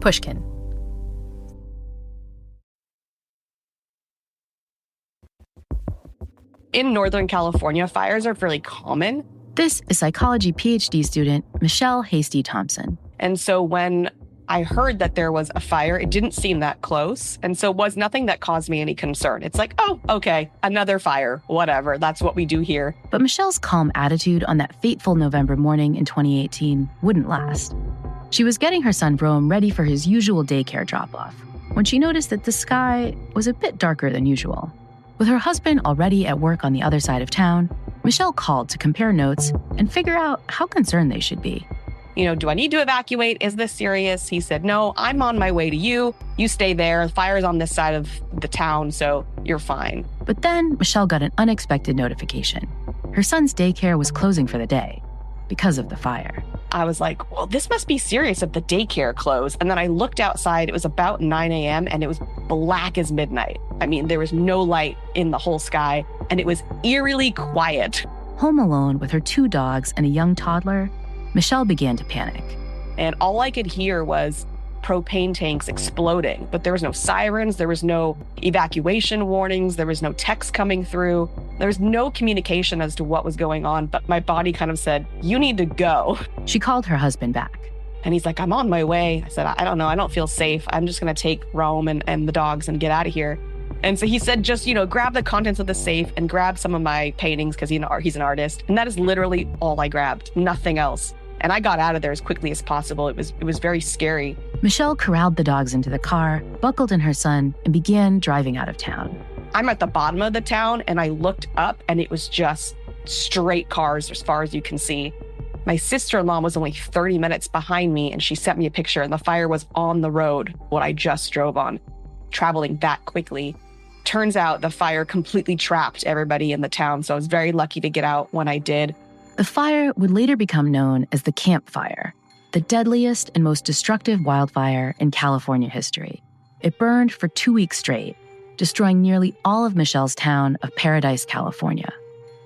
Pushkin. In Northern California, fires are fairly common. This is psychology PhD student Michelle Hastie Thompson. And so when I heard that there was a fire, it didn't seem that close. And so it was nothing that caused me any concern. It's like, oh, okay, another fire, whatever. That's what we do here. But Michelle's calm attitude on that fateful November morning in 2018 wouldn't last. She was getting her son Rome ready for his usual daycare drop-off when she noticed that the sky was a bit darker than usual. With her husband already at work on the other side of town, Michelle called to compare notes and figure out how concerned they should be. Do I need to evacuate? Is this serious? He said, no, I'm on my way to you. You stay there. The fire's on this side of the town, so you're fine. But then Michelle got an unexpected notification. Her son's daycare was closing for the day because of the fire. I was like, well, this must be serious if the daycare closed. And then I looked outside. It was about 9 a.m. and it was black as midnight. I mean, there was no light in the whole sky and it was eerily quiet. Home alone with her 2 dogs and a young toddler, Michelle began to panic. And all I could hear was propane tanks exploding, but there was no sirens, there was no evacuation warnings, there was no text coming through, there was no communication as to what was going on, but my body kind of said, you need to go. She called her husband back. And he's like, I'm on my way. I said, I don't know, I don't feel safe. I'm just gonna take Rome and the dogs and get out of here. And so he said, just, grab the contents of the safe and grab some of my paintings because he's an artist. And that is literally all I grabbed, nothing else. And I got out of there as quickly as possible. It was very scary. Michelle corralled the dogs into the car, buckled in her son, and began driving out of town. I'm at the bottom of the town, and I looked up, and it was just straight cars as far as you can see. My sister-in-law was only 30 minutes behind me, and she sent me a picture, and the fire was on the road, what I just drove on, traveling that quickly. Turns out the fire completely trapped everybody in the town, so I was very lucky to get out when I did. The fire would later become known as the Camp Fire, the deadliest and most destructive wildfire in California history. It burned for 2 weeks straight, destroying nearly all of Michelle's town of Paradise, California.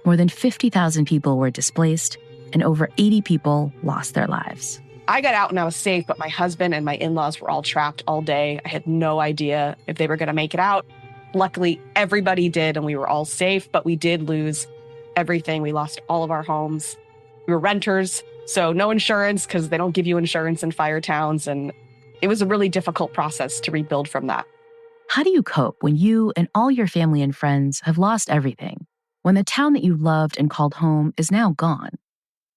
More than 50,000 people were displaced, and over 80 people lost their lives. I got out and I was safe, but my husband and my in-laws were all trapped all day. I had no idea if they were going to make it out. Luckily, everybody did, and we were all safe, but we did lose everything. We lost all of our homes. We were renters, so no insurance because they don't give you insurance in fire towns. And it was a really difficult process to rebuild from that. How do you cope when you and all your family and friends have lost everything? When the town that you loved and called home is now gone?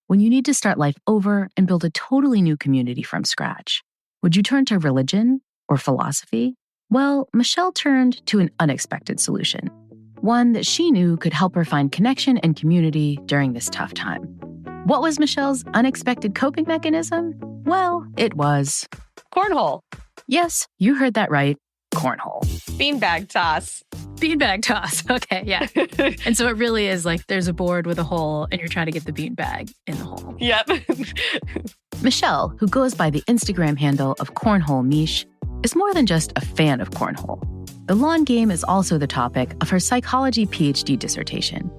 When you need to start life over and build a totally new community from scratch? Would you turn to religion or philosophy? Well, Michelle turned to an unexpected solution. One that she knew could help her find connection and community during this tough time. What was Michelle's unexpected coping mechanism? Well, it was cornhole. Yes, you heard that right. Cornhole. Beanbag toss. Beanbag toss. Okay, yeah. And so it really is like there's a board with a hole and you're trying to get the beanbag in the hole. Yep. Michelle, who goes by the Instagram handle of Cornhole Mich, is more than just a fan of cornhole. The lawn game is also the topic of her psychology PhD dissertation.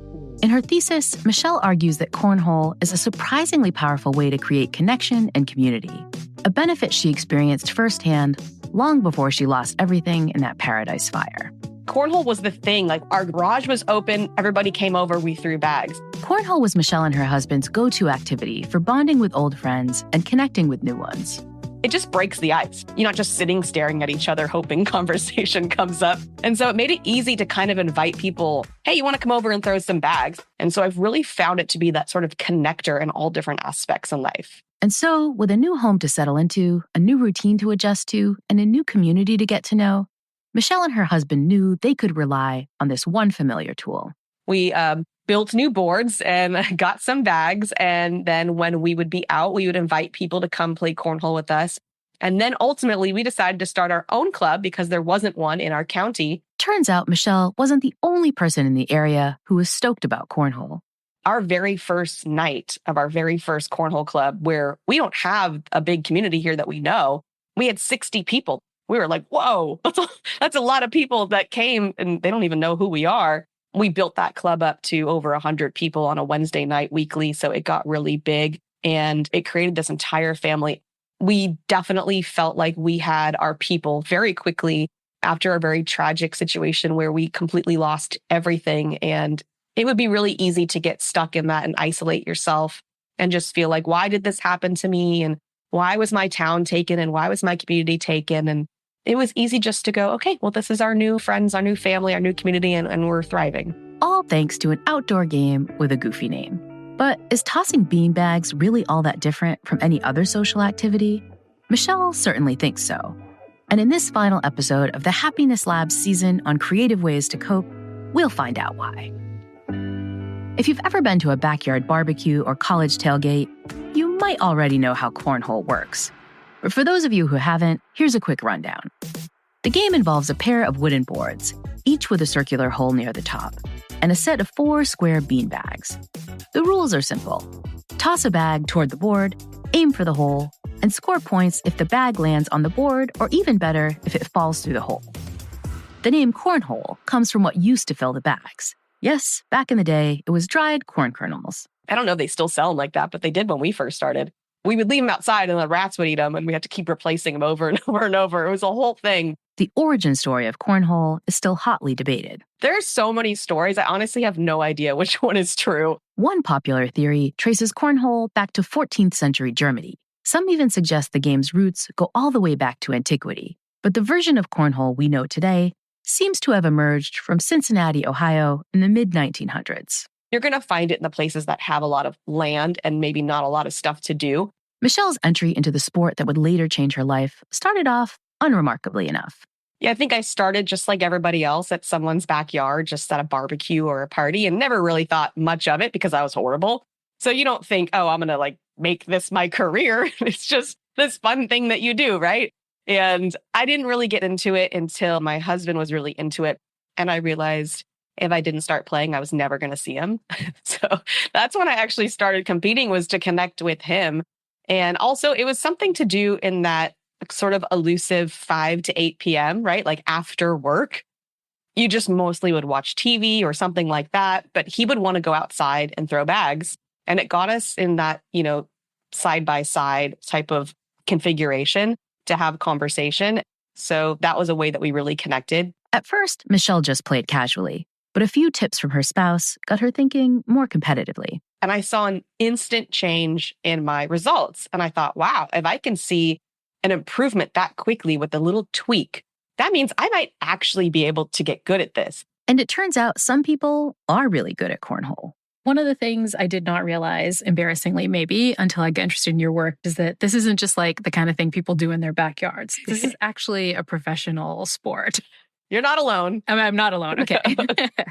In her thesis, Michelle argues that cornhole is a surprisingly powerful way to create connection and community, a benefit she experienced firsthand long before she lost everything in that Paradise fire. Cornhole was the thing. Like, our garage was open, everybody came over, we threw bags. Cornhole was Michelle and her husband's go-to activity for bonding with old friends and connecting with new ones. It just breaks the ice. You're not just sitting staring at each other hoping conversation comes up. And so it made it easy to kind of invite people, hey, you want to come over and throw some bags? And so I've really found it to be that sort of connector in all different aspects in life. And so with a new home to settle into, a new routine to adjust to, and a new community to get to know, Michelle and her husband knew they could rely on this one familiar tool. We built new boards and got some bags. And then when we would be out, we would invite people to come play cornhole with us. And then ultimately, we decided to start our own club because there wasn't one in our county. Turns out Michelle wasn't the only person in the area who was stoked about cornhole. Our very first night of our very first cornhole club, where we don't have a big community here that we know, we had 60 people. We were like, whoa, that's a lot of people that came and they don't even know who we are. We built that club up to over 100 people on a Wednesday night weekly. So it got really big and it created this entire family. We definitely felt like we had our people very quickly after a very tragic situation where we completely lost everything. And it would be really easy to get stuck in that and isolate yourself and just feel like, why did this happen to me? And why was my town taken? And why was my community taken? And it was easy just to go, okay, well, this is our new friends, our new family, our new community, and we're thriving. All thanks to an outdoor game with a goofy name. But is tossing beanbags really all that different from any other social activity? Michelle certainly thinks so. And in this final episode of the Happiness Lab's season on creative ways to cope, we'll find out why. If you've ever been to a backyard barbecue or college tailgate, you might already know how cornhole works. But for those of you who haven't, here's a quick rundown. The game involves a pair of wooden boards, each with a circular hole near the top, and a set of 4 square beanbags. The rules are simple. Toss a bag toward the board, aim for the hole, and score points if the bag lands on the board, or even better, if it falls through the hole. The name cornhole comes from what used to fill the bags. Yes, back in the day, it was dried corn kernels. I don't know if they still sell them like that, but they did when we first started. We would leave them outside and the rats would eat them, and we had to keep replacing them over and over and over. It was a whole thing. The origin story of cornhole is still hotly debated. There's so many stories. I honestly have no idea which one is true. One popular theory traces cornhole back to 14th century Germany. Some even suggest the game's roots go all the way back to antiquity. But the version of cornhole we know today seems to have emerged from Cincinnati, Ohio in the mid-1900s. You're going to find it in the places that have a lot of land and maybe not a lot of stuff to do. Michelle's entry into the sport that would later change her life started off unremarkably enough. Yeah, I think I started just like everybody else at someone's backyard, just at a barbecue or a party, and never really thought much of it because I was horrible. So you don't think, oh, I'm going to make this my career. It's just this fun thing that you do, right? And I didn't really get into it until my husband was really into it. And I realized if I didn't start playing, I was never going to see him. So that's when I actually started competing, was to connect with him. And also it was something to do in that sort of elusive 5 to 8 p.m., right? Like after work, you just mostly would watch TV or something like that. But he would want to go outside and throw bags. And it got us in that, side by side type of configuration to have conversation. So that was a way that we really connected. At first, Michelle just played casually, but a few tips from her spouse got her thinking more competitively. And I saw an instant change in my results. And I thought, wow, if I can see an improvement that quickly with a little tweak, that means I might actually be able to get good at this. And it turns out some people are really good at cornhole. One of the things I did not realize, embarrassingly maybe, until I got interested in your work, is that this isn't just like the kind of thing people do in their backyards. This is actually a professional sport. You're not alone. I'm not alone. Okay.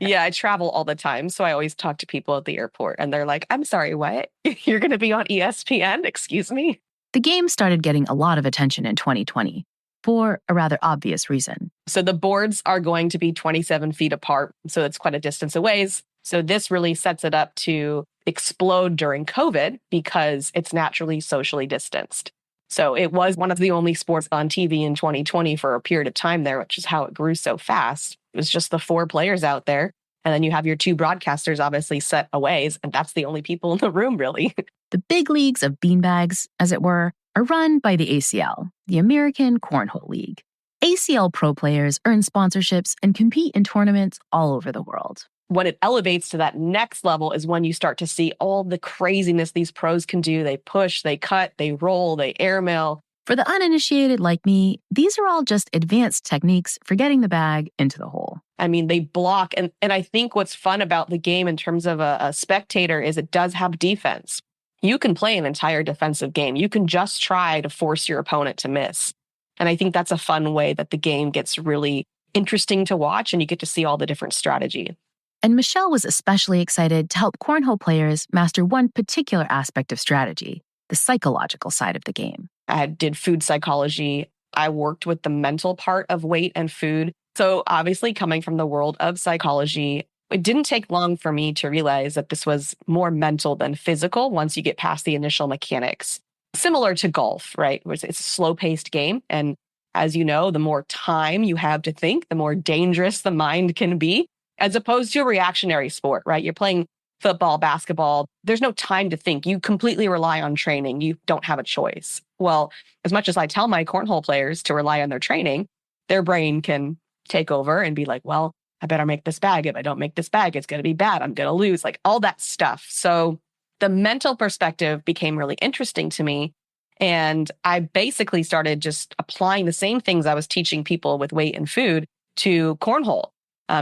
Yeah, I travel all the time. So I always talk to people at the airport and they're like, I'm sorry, what? You're going to be on ESPN? Excuse me? The game started getting a lot of attention in 2020 for a rather obvious reason. So the boards are going to be 27 feet apart. So it's quite a distance away. So this really sets it up to explode during COVID because it's naturally socially distanced. So it was one of the only sports on TV in 2020 for a period of time there, which is how it grew so fast. It was just the 4 players out there. And then you have your 2 broadcasters obviously set away, and that's the only people in the room, really. The big leagues of beanbags, as it were, are run by the ACL, the American Cornhole League. ACL pro players earn sponsorships and compete in tournaments all over the world. When it elevates to that next level is when you start to see all the craziness these pros can do. They push, they cut, they roll, they airmail. For the uninitiated like me, these are all just advanced techniques for getting the bag into the hole. I mean, they block. And I think what's fun about the game in terms of a spectator is it does have defense. You can play an entire defensive game. You can just try to force your opponent to miss. And I think that's a fun way that the game gets really interesting to watch and you get to see all the different strategy. And Michelle was especially excited to help cornhole players master one particular aspect of strategy, the psychological side of the game. I did food psychology. I worked with the mental part of weight and food. So obviously coming from the world of psychology, it didn't take long for me to realize that this was more mental than physical once you get past the initial mechanics. Similar to golf, right? It's a slow-paced game. And as you know, the more time you have to think, the more dangerous the mind can be, as opposed to a reactionary sport, right? You're playing football, basketball, there's no time to think. You completely rely on training. You don't have a choice. Well, as much as I tell my cornhole players to rely on their training, their brain can take over and be like, well, I better make this bag. If I don't make this bag, it's going to be bad. I'm going to lose, like all that stuff. So the mental perspective became really interesting to me. And I basically started just applying the same things I was teaching people with weight and food to cornhole.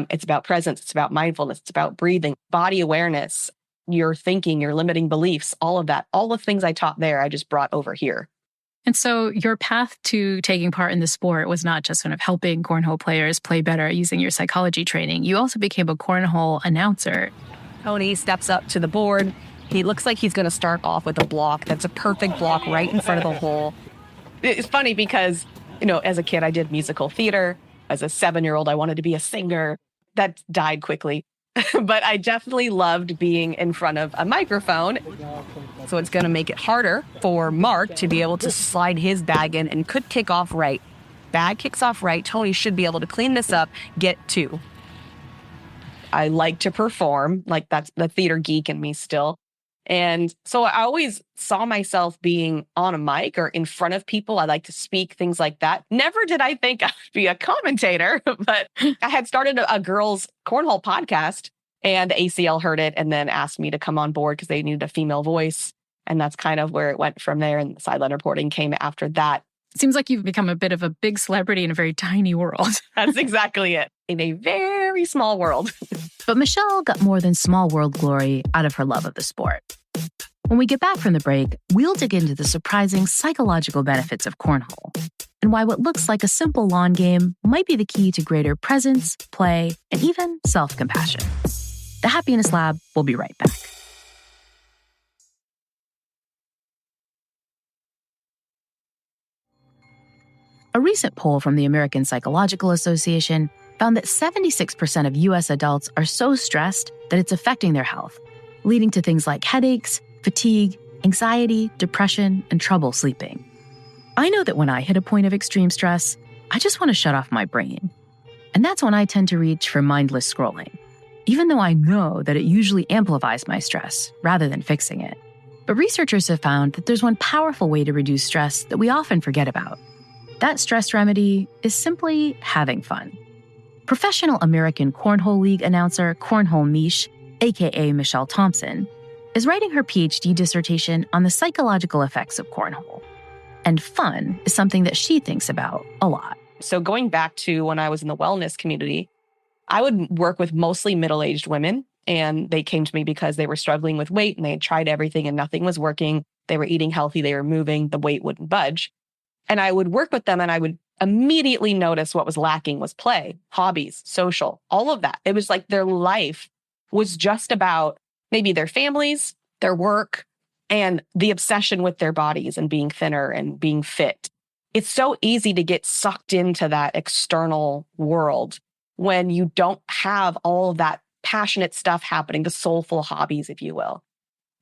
It's about presence. It's about mindfulness. It's about breathing, body awareness, your thinking, your limiting beliefs, all of that. All the things I taught there, I just brought over here. And so your path to taking part in the sport was not just sort of helping cornhole players play better using your psychology training. You also became a cornhole announcer. Tony steps up to the board. He looks like he's going to start off with a block that's a perfect block right in front of the hole. It's funny because, as a kid, I did musical theater. As a 7-year-old, I wanted to be a singer. That died quickly. But I definitely loved being in front of a microphone. So it's going to make it harder for Mark to be able to slide his bag in and could kick off right. Bag kicks off right. Tony should be able to clean this up, get 2. I like to perform, like that's the theater geek in me still. And so I always saw myself being on a mic or in front of people. I like to speak, things like that. Never did I think I'd be a commentator, but I had started a girls' cornhole podcast and ACL heard it and then asked me to come on board because they needed a female voice. And that's kind of where it went from there. And sideline reporting came after that. It seems like you've become a bit of a big celebrity in a very tiny world. That's exactly it. In a very small world. But Michelle got more than small world glory out of her love of the sport. When we get back from the break, we'll dig into the surprising psychological benefits of cornhole and why what looks like a simple lawn game might be the key to greater presence, play, and even self-compassion. The Happiness Lab will be right back. A recent poll from the American Psychological Association found that 76% of U.S. adults are so stressed that it's affecting their health, leading to things like headaches, fatigue, anxiety, depression, and trouble sleeping. I know that when I hit a point of extreme stress, I just want to shut off my brain. And that's when I tend to reach for mindless scrolling, even though I know that it usually amplifies my stress rather than fixing it. But researchers have found that there's one powerful way to reduce stress that we often forget about. That stress remedy is simply having fun. Professional American Cornhole League announcer Cornhole Mich, aka Michelle Thompson, is writing her PhD dissertation on the psychological effects of cornhole. And fun is something that she thinks about a lot. So going back to when I was in the wellness community, I would work with mostly middle-aged women, and they came to me because they were struggling with weight and they had tried everything and nothing was working. They were eating healthy, they were moving, the weight wouldn't budge. And I would work with them and I would immediately notice what was lacking was play, hobbies, social, all of that. It was like their life was just about maybe their families, their work, and the obsession with their bodies and being thinner and being fit. It's so easy to get sucked into that external world when you don't have all of that passionate stuff happening, the soulful hobbies, if you will.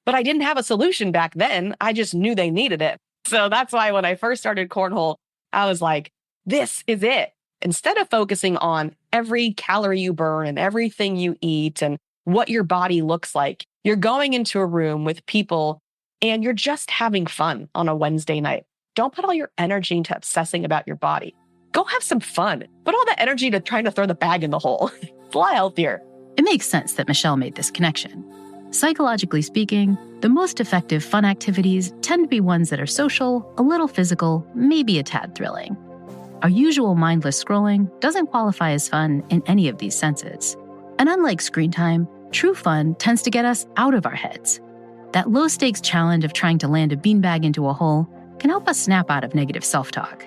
But I didn't have a solution back then. I just knew they needed it. So that's why when I first started cornhole, I was like, this is it. Instead of focusing on every calorie you burn and everything you eat and what your body looks like, you're going into a room with people and you're just having fun on a Wednesday night. Don't put all your energy into obsessing about your body. Go have some fun. Put all that energy to trying to throw the bag in the hole. It's a lot healthier. It makes sense that Michelle made this connection. Psychologically speaking, the most effective fun activities tend to be ones that are social, a little physical, maybe a tad thrilling. Our usual mindless scrolling doesn't qualify as fun in any of these senses. And unlike screen time, true fun tends to get us out of our heads. That low-stakes challenge of trying to land a beanbag into a hole can help us snap out of negative self-talk.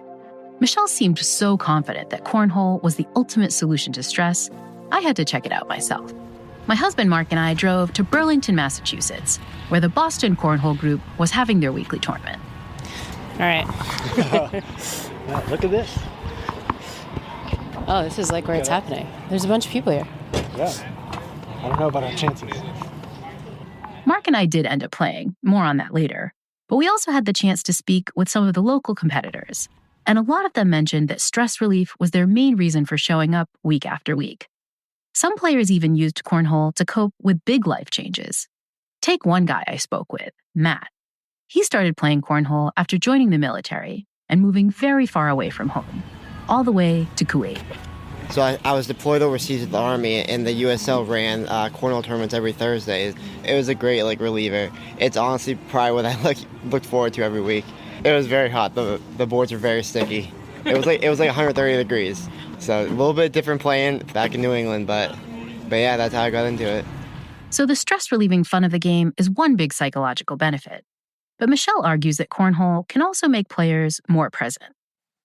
Michelle seemed so confident that cornhole was the ultimate solution to stress, I had to check it out myself. My husband Mark and I drove to Burlington, Massachusetts, where the Boston Cornhole Group was having their weekly tournament. All right. Look at this. Oh, this is like where it's happening. There's a bunch of people here. Yeah. I don't know about our chances. Mark and I did end up playing, more on that later, but we also had the chance to speak with some of the local competitors, and a lot of them mentioned that stress relief was their main reason for showing up week after week. Some players even used cornhole to cope with big life changes. Take one guy I spoke with, Matt. He started playing cornhole after joining the military and moving very far away from home, all the way to Kuwait. So I was deployed overseas with the Army, and the USL ran cornhole tournaments every Thursday. It was a great reliever. It's honestly probably what I looked forward to every week. It was very hot. The boards were very sticky. It was like 130 degrees. So a little bit different playing back in New England, but yeah, that's how I got into it. So the stress-relieving fun of the game is one big psychological benefit. But Michelle argues that cornhole can also make players more present.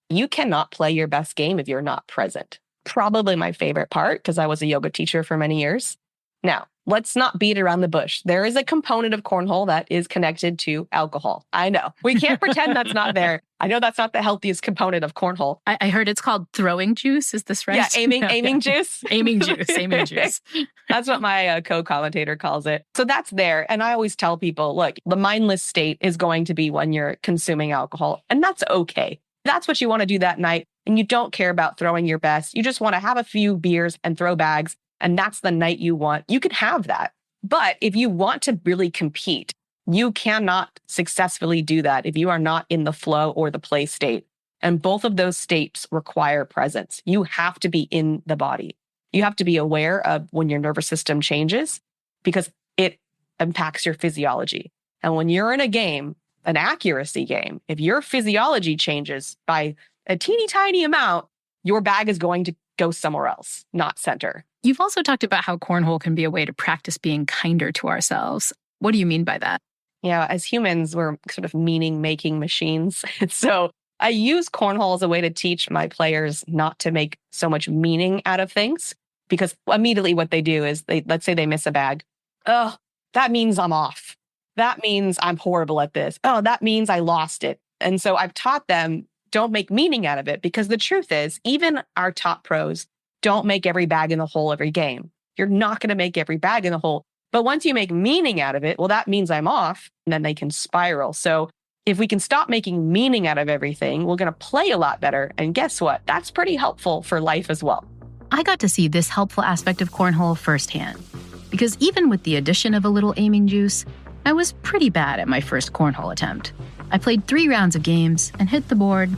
You cannot play your best game if you're not present. Probably my favorite part, because I was a yoga teacher for many years. Now, let's not beat around the bush. There is a component of cornhole that is connected to alcohol. I know. We can't pretend that's not there. I know that's not the healthiest component of cornhole. I heard it's called throwing juice. Is this right? Yeah, aiming juice. Aiming juice. That's what my co-commentator calls it. So that's there. And I always tell people, look, the mindless state is going to be when you're consuming alcohol. And that's okay. That's what you want to do that night. And you don't care about throwing your best. You just want to have a few beers and throw bags. And that's the night you want. You can have that. But if you want to really compete, you cannot successfully do that if you are not in the flow or the play state. And both of those states require presence. You have to be in the body. You have to be aware of when your nervous system changes because it impacts your physiology. And when you're in a game, an accuracy game, if your physiology changes by a teeny tiny amount, your bag is going to go somewhere else, not center. You've also talked about how cornhole can be a way to practice being kinder to ourselves. What do you mean by that? Yeah, as humans, we're sort of meaning-making machines. So I use cornhole as a way to teach my players not to make so much meaning out of things, because immediately what they do is, let's say they miss a bag. Oh, that means I'm off. That means I'm horrible at this. Oh, that means I lost it. And so I've taught them, don't make meaning out of it, because the truth is, even our top pros don't make every bag in the hole every game. You're not going to make every bag in the hole. But once you make meaning out of it, well, that means I'm off, and then they can spiral. So if we can stop making meaning out of everything, we're going to play a lot better. And guess what? That's pretty helpful for life as well. I got to see this helpful aspect of cornhole firsthand, because even with the addition of a little aiming juice, I was pretty bad at my first cornhole attempt. I played 3 rounds of games and hit the board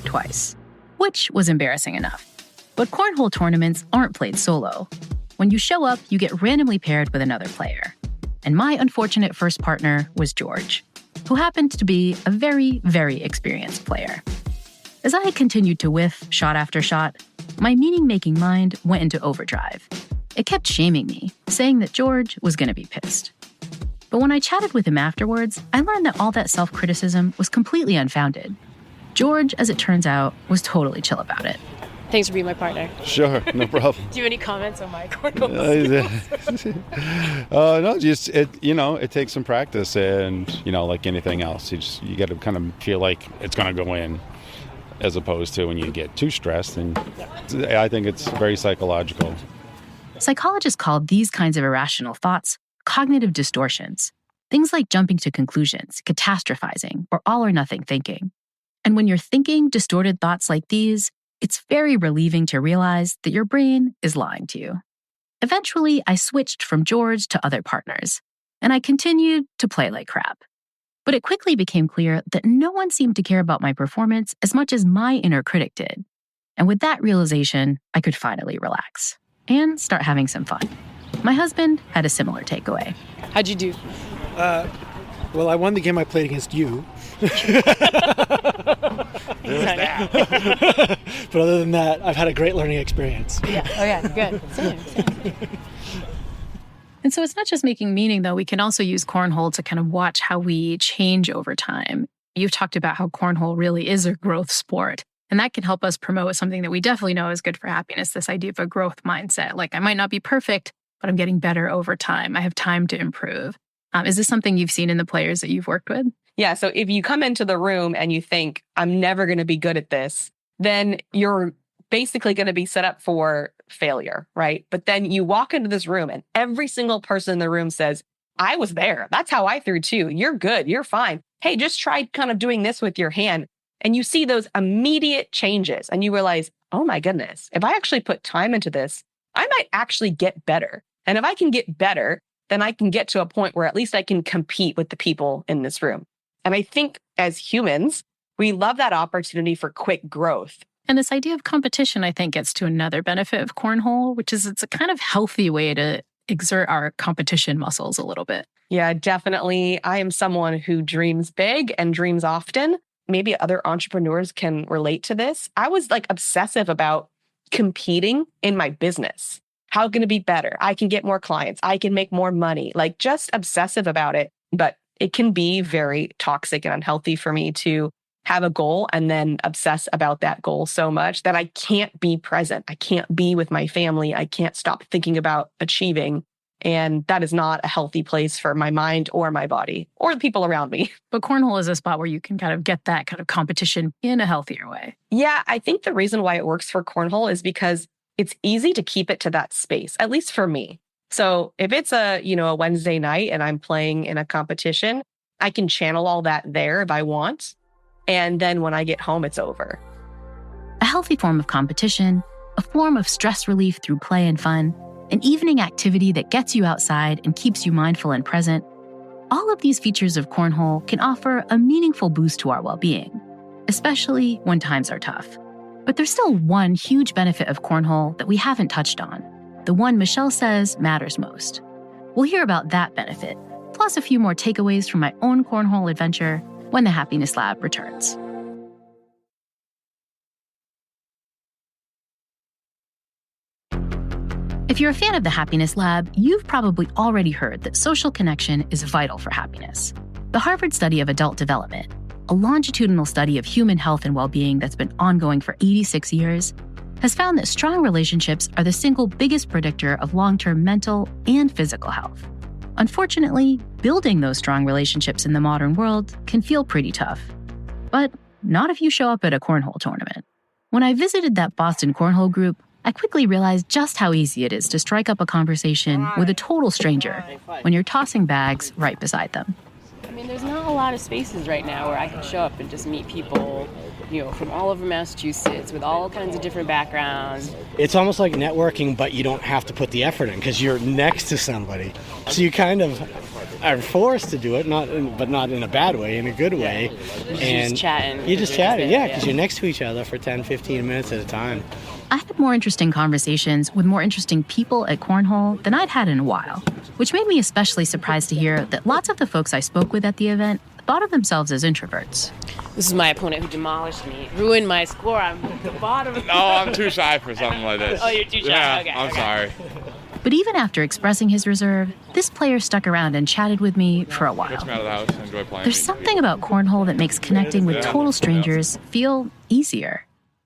twice, which was embarrassing enough. But cornhole tournaments aren't played solo. When you show up, you get randomly paired with another player. And my unfortunate first partner was George, who happened to be a very, very experienced player. As I continued to whiff shot after shot, my meaning-making mind went into overdrive. It kept shaming me, saying that George was going to be pissed. But when I chatted with him afterwards, I learned that all that self-criticism was completely unfounded. George, as it turns out, was totally chill about it. Thanks for being my partner. Sure, no problem. Do you have any comments on my cornhole? No, just it takes some practice, and like anything else, you got to kind of feel like it's going to go in, as opposed to when you get too stressed. And I think it's very psychological. Psychologists call these kinds of irrational thoughts cognitive distortions. Things like jumping to conclusions, catastrophizing, or all or nothing thinking. And when you're thinking distorted thoughts like these, it's very relieving to realize that your brain is lying to you. Eventually, I switched from George to other partners, and I continued to play like crap. But it quickly became clear that no one seemed to care about my performance as much as my inner critic did. And with that realization, I could finally relax and start having some fun. My husband had a similar takeaway. How'd you do? Well, I won the game I played against you. But other than that, I've had a great learning experience. Yeah. Oh, yeah. Good. Same. And so it's not just making meaning, though. We can also use cornhole to kind of watch how we change over time. You've talked about how cornhole really is a growth sport. And that can help us promote something that we definitely know is good for happiness, this idea of a growth mindset. Like, I might not be perfect, but I'm getting better over time. I have time to improve. Is this something you've seen in the players that you've worked with? Yeah, so if you come into the room and you think, I'm never going to be good at this, then you're basically going to be set up for failure, right? But then you walk into this room and every single person in the room says, I was there. That's how I threw too. You're good. You're fine. Hey, just try kind of doing this with your hand. And you see those immediate changes and you realize, oh my goodness, if I actually put time into this, I might actually get better. And if I can get better, then I can get to a point where at least I can compete with the people in this room. And I think as humans, we love that opportunity for quick growth. And this idea of competition, I think, gets to another benefit of cornhole, which is it's a kind of healthy way to exert our competition muscles a little bit. Yeah, definitely. I am someone who dreams big and dreams often. Maybe other entrepreneurs can relate to this. I was like obsessive about competing in my business. How can it be better? I can get more clients. I can make more money. Like just obsessive about it. But it can be very toxic and unhealthy for me to have a goal and then obsess about that goal so much that I can't be present. I can't be with my family. I can't stop thinking about achieving. And that is not a healthy place for my mind or my body or the people around me. But cornhole is a spot where you can kind of get that kind of competition in a healthier way. Yeah, I think the reason why it works for cornhole is because it's easy to keep it to that space, at least for me. So if it's a Wednesday night and I'm playing in a competition, I can channel all that there if I want. And then when I get home, it's over. A healthy form of competition, a form of stress relief through play and fun, an evening activity that gets you outside and keeps you mindful and present. All of these features of cornhole can offer a meaningful boost to our well-being, especially when times are tough. But there's still one huge benefit of cornhole that we haven't touched on, the one Michelle says matters most. We'll hear about that benefit, plus a few more takeaways from my own cornhole adventure when the Happiness Lab returns. If you're a fan of the Happiness Lab, you've probably already heard that social connection is vital for happiness. The Harvard Study of Adult Development, a longitudinal study of human health and well-being that's been ongoing for 86 years, has found that strong relationships are the single biggest predictor of long-term mental and physical health. Unfortunately, building those strong relationships in the modern world can feel pretty tough. But not if you show up at a cornhole tournament. When I visited that Boston cornhole group, I quickly realized just how easy it is to strike up a conversation with a total stranger when you're tossing bags right beside them. I mean, there's not a lot of spaces right now where I can show up and just meet people, from all over Massachusetts with all kinds of different backgrounds. It's almost like networking, but you don't have to put the effort in because you're next to somebody. So you kind of are forced to do it, but not in a bad way, in a good way. And just chatting. You're just chatting, yeah, because you're next to each other for 10, 15 minutes at a time. I had more interesting conversations with more interesting people at Cornhole than I'd had in a while, which made me especially surprised to hear that lots of the folks I spoke with at the event thought of themselves as introverts. This is my opponent who demolished me, ruined my score. I'm at the bottom. No, I'm too shy for something like this. Oh, you're too shy? Yeah, okay, I'm sorry. But even after expressing his reserve, this player stuck around and chatted with me for a while. Gets me out of the house and enjoy playing. There's something about Cornhole that makes connecting with total strangers feel easier.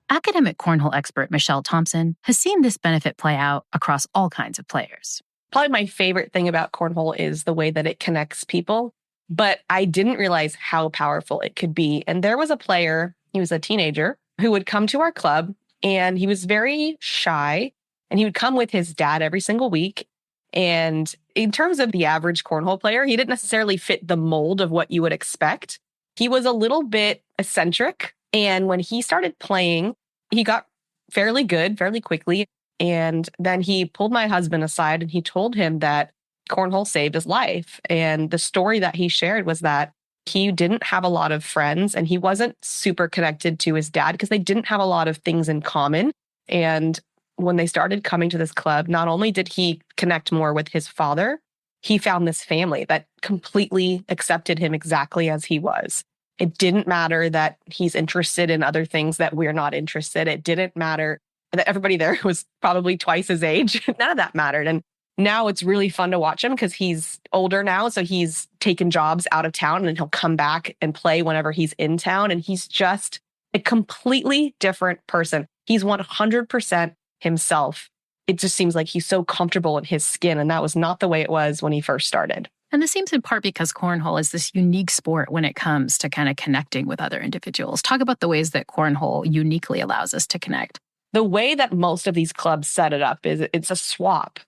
Academic cornhole expert Michelle Thompson has seen this benefit play out across all kinds of players. Probably my favorite thing about cornhole is the way that it connects people, but I didn't realize how powerful it could be. And there was a player, he was a teenager, who would come to our club, and he was very shy, and he would come with his dad every single week. And in terms of the average cornhole player, he didn't necessarily fit the mold of what you would expect. He was a little bit eccentric. And when he started playing, he got fairly good fairly quickly. And then he pulled my husband aside and he told him that cornhole saved his life. And the story that he shared was that he didn't have a lot of friends and he wasn't super connected to his dad because they didn't have a lot of things in common. And when they started coming to this club, not only did he connect more with his father, he found this family that completely accepted him exactly as he was. It didn't matter that he's interested in other things that we're not interested. It didn't matter that everybody there was probably twice his age. None of that mattered. And now it's really fun to watch him because he's older now. So he's taken jobs out of town and he'll come back and play whenever he's in town. And he's just a completely different person. He's 100% himself. It just seems like he's so comfortable in his skin. And that was not the way it was when he first started. And this seems in part because cornhole is this unique sport when it comes to kind of connecting with other individuals. Talk about the ways that cornhole uniquely allows us to connect. The way that most of these clubs set it up is it's a swap,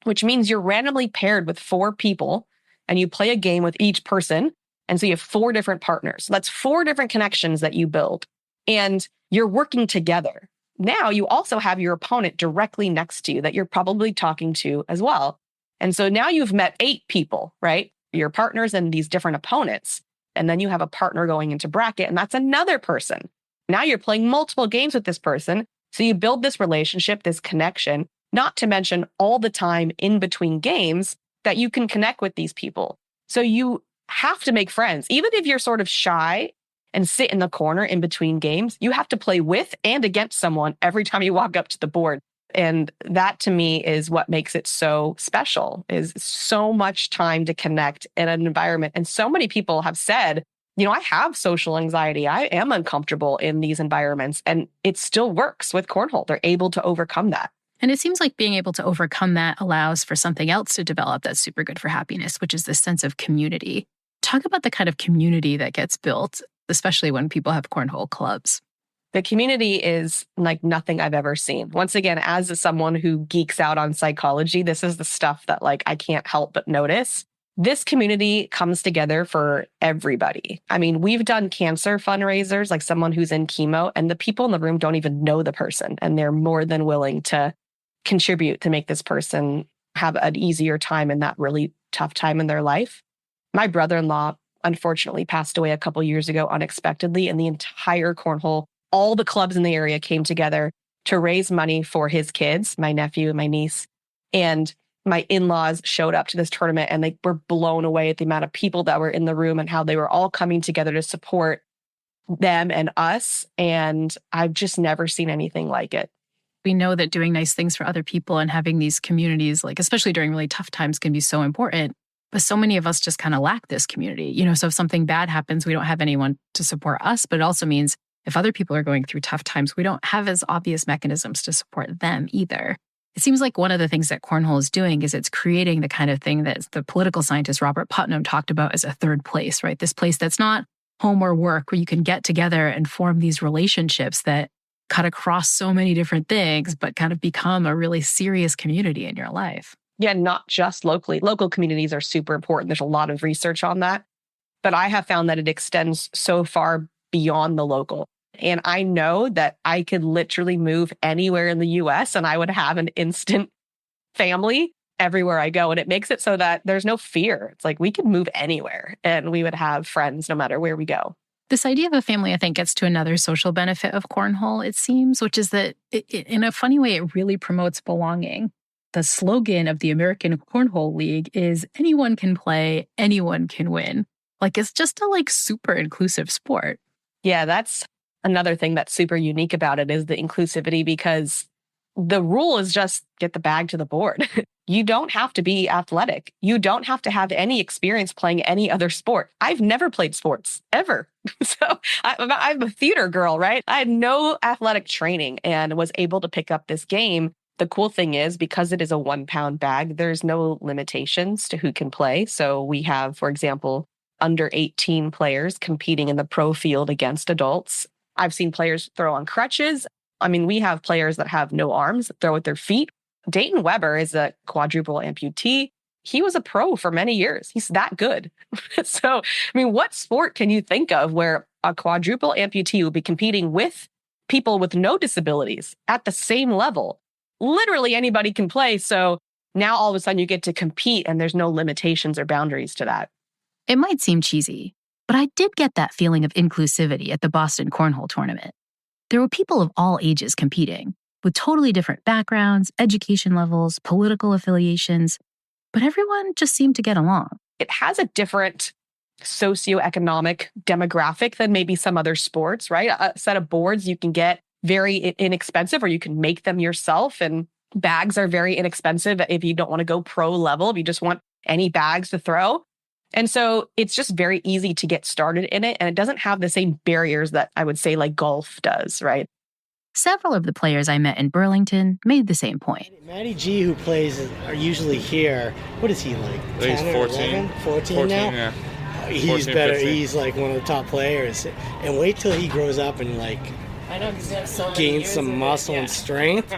which means you're randomly paired with 4 people and you play a game with each person. And so you have 4 different partners. So that's 4 different connections that you build and you're working together. now you also have your opponent directly next to you that you're probably talking to as well. And so now you've met 8 people, right? Your partners and these different opponents. And then you have a partner going into bracket, and that's another person. Now you're playing multiple games with this person. So you build this relationship, this connection, not to mention all the time in between games that you can connect with these people. So you have to make friends. Even if you're sort of shy and sit in the corner in between games, you have to play with and against someone every time you walk up to the board. And that to me is what makes it so special, is so much time to connect in an environment. And so many people have said, I have social anxiety. I am uncomfortable in these environments, and it still works with cornhole. They're able to overcome that. And it seems like being able to overcome that allows for something else to develop that's super good for happiness, which is this sense of community. Talk about the kind of community that gets built, especially when people have cornhole clubs. The community is like nothing I've ever seen. Once again, as someone who geeks out on psychology, this is the stuff that I can't help but notice. This community comes together for everybody. I mean, we've done cancer fundraisers, like someone who's in chemo, and the people in the room don't even know the person, and they're more than willing to contribute to make this person have an easier time in that really tough time in their life. My brother-in-law unfortunately passed away a couple years ago unexpectedly, and the entire cornhole, all the clubs in the area came together to raise money for his kids, my nephew and my niece. And my in-laws showed up to this tournament, and they were blown away at the amount of people that were in the room and how they were all coming together to support them and us. And I've just never seen anything like it. We know that doing nice things for other people and having these communities, especially during really tough times, can be so important. But so many of us just kind of lack this community. So if something bad happens, we don't have anyone to support us. But it also means if other people are going through tough times, we don't have as obvious mechanisms to support them either. It seems like one of the things that cornhole is doing is it's creating the kind of thing that the political scientist Robert Putnam talked about as a third place, right? This place that's not home or work, where you can get together and form these relationships that cut across so many different things, but kind of become a really serious community in your life. Yeah, not just locally. Local communities are super important. There's a lot of research on that. But I have found that it extends so far beyond the local. And I know that I could literally move anywhere in the US and I would have an instant family everywhere I go. And it makes it so that there's no fear. It's like we could move anywhere and we would have friends no matter where we go. This idea of a family, I think, gets to another social benefit of cornhole, it seems, which is that in a funny way, it really promotes belonging. The slogan of the American Cornhole League is anyone can play, anyone can win. It's just a super inclusive sport. Yeah, that's another thing that's super unique about it is the inclusivity, because the rule is just get the bag to the board. You don't have to be athletic. You don't have to have any experience playing any other sport. I've never played sports, ever. So I'm a theater girl, right? I had no athletic training and was able to pick up this game. The cool thing is, because it is a 1-pound bag, there's no limitations to who can play. So we have, for example, under 18 players competing in the pro field against adults. I've seen players throw on crutches. I mean, we have players that have no arms that throw with their feet. Dayton Weber is a quadruple amputee. He was a pro for many years. He's that good. So, I mean, what sport can you think of where a quadruple amputee will be competing with people with no disabilities at the same level? Literally anybody can play. So now all of a sudden you get to compete and there's no limitations or boundaries to that. It might seem cheesy, but I did get that feeling of inclusivity at the Boston Cornhole Tournament. There were people of all ages competing, with totally different backgrounds, education levels, political affiliations, but everyone just seemed to get along. It has a different socioeconomic demographic than maybe some other sports, right? A set of boards you can get very inexpensive, or you can make them yourself, and bags are very inexpensive if you don't want to go pro level, if you just want any bags to throw. And so it's just very easy to get started in it. And it doesn't have the same barriers that I would say golf does, right? Several of the players I met in Burlington made the same point. Matty G, who plays, are usually here. What is he, 10 He's or 14. 11? 14 now? Yeah. He's 14, better. 15. He's one of the top players. And wait till he grows up and I know, because have so many gains years some of it, muscle yeah. and strength.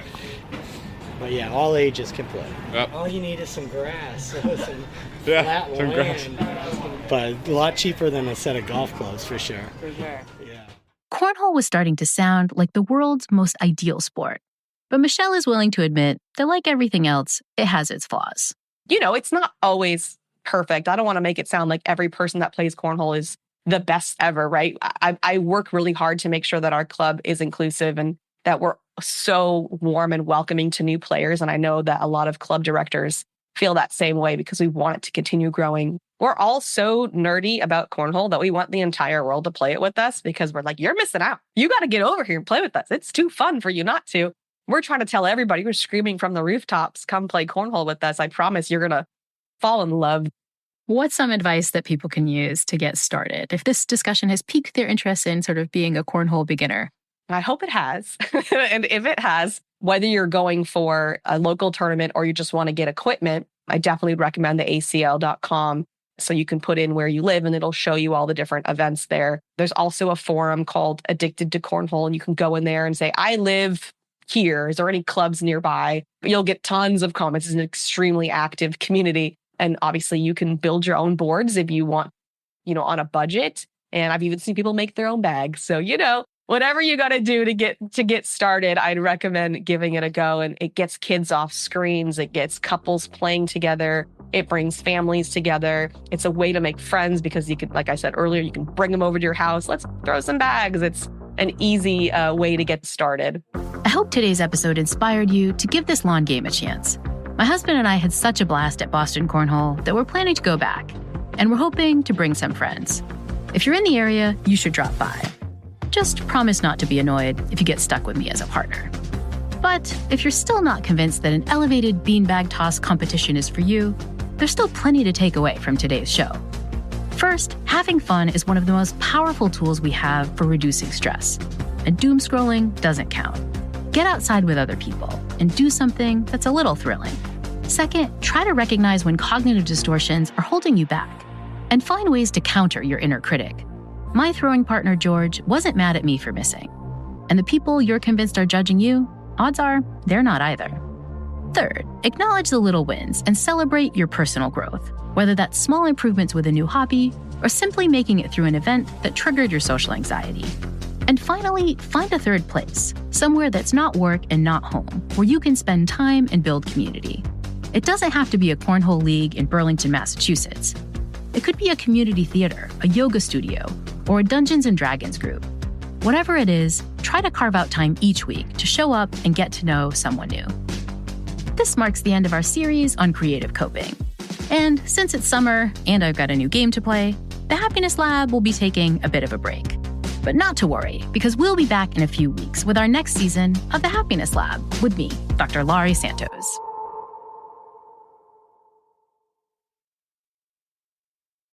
But yeah, all ages can play. Yep. All you need is some grass, some Yeah, flat some grass. land. But a lot cheaper than a set of golf clubs, for sure. For sure. Yeah. Cornhole was starting to sound like the world's most ideal sport. But Michelle is willing to admit that, like everything else, it has its flaws. It's not always perfect. I don't want to make it sound like every person that plays cornhole is the best ever, right? I work really hard to make sure that our club is inclusive and that we're so warm and welcoming to new players. And I know that a lot of club directors feel that same way because we want it to continue growing. We're all so nerdy about cornhole that we want the entire world to play it with us because we're like, you're missing out. You got to get over here and play with us. It's too fun for you not to. We're trying to tell everybody, we're screaming from the rooftops, come play cornhole with us. I promise you're going to fall in love. What's some advice that people can use to get started if this discussion has piqued their interest in sort of being a cornhole beginner? I hope it has. And if it has, whether you're going for a local tournament or you just want to get equipment, I definitely recommend the acl.com. So you can put in where you live and it'll show you all the different events there. There's also a forum called Addicted to Cornhole, and you can go in there and say, I live here. Is there any clubs nearby? You'll get tons of comments. It's an extremely active community. And obviously you can build your own boards if you want, on a budget. And I've even seen people make their own bags. So, whatever you got to do to get started, I'd recommend giving it a go. And it gets kids off screens. It gets couples playing together. It brings families together. It's a way to make friends because you can, like I said earlier, you can bring them over to your house. Let's throw some bags. It's an easy way to get started. I hope today's episode inspired you to give this lawn game a chance. My husband and I had such a blast at Boston Cornhole that we're planning to go back, and we're hoping to bring some friends. If you're in the area, you should drop by. Just promise not to be annoyed if you get stuck with me as a partner. But if you're still not convinced that an elevated beanbag toss competition is for you, there's still plenty to take away from today's show. First, having fun is one of the most powerful tools we have for reducing stress, and doom scrolling doesn't count. Get outside with other people and do something that's a little thrilling. Second, try to recognize when cognitive distortions are holding you back and find ways to counter your inner critic. My throwing partner, George, wasn't mad at me for missing. And the people you're convinced are judging you, odds are they're not either. Third, acknowledge the little wins and celebrate your personal growth, whether that's small improvements with a new hobby or simply making it through an event that triggered your social anxiety. And finally, find a third place, somewhere that's not work and not home, where you can spend time and build community. It doesn't have to be a cornhole league in Burlington, Massachusetts. It could be a community theater, a yoga studio, or a Dungeons & Dragons group. Whatever it is, try to carve out time each week to show up and get to know someone new. This marks the end of our series on creative coping. And since it's summer and I've got a new game to play, the Happiness Lab will be taking a bit of a break. But not to worry, because we'll be back in a few weeks with our next season of the Happiness Lab with me, Dr. Laurie Santos.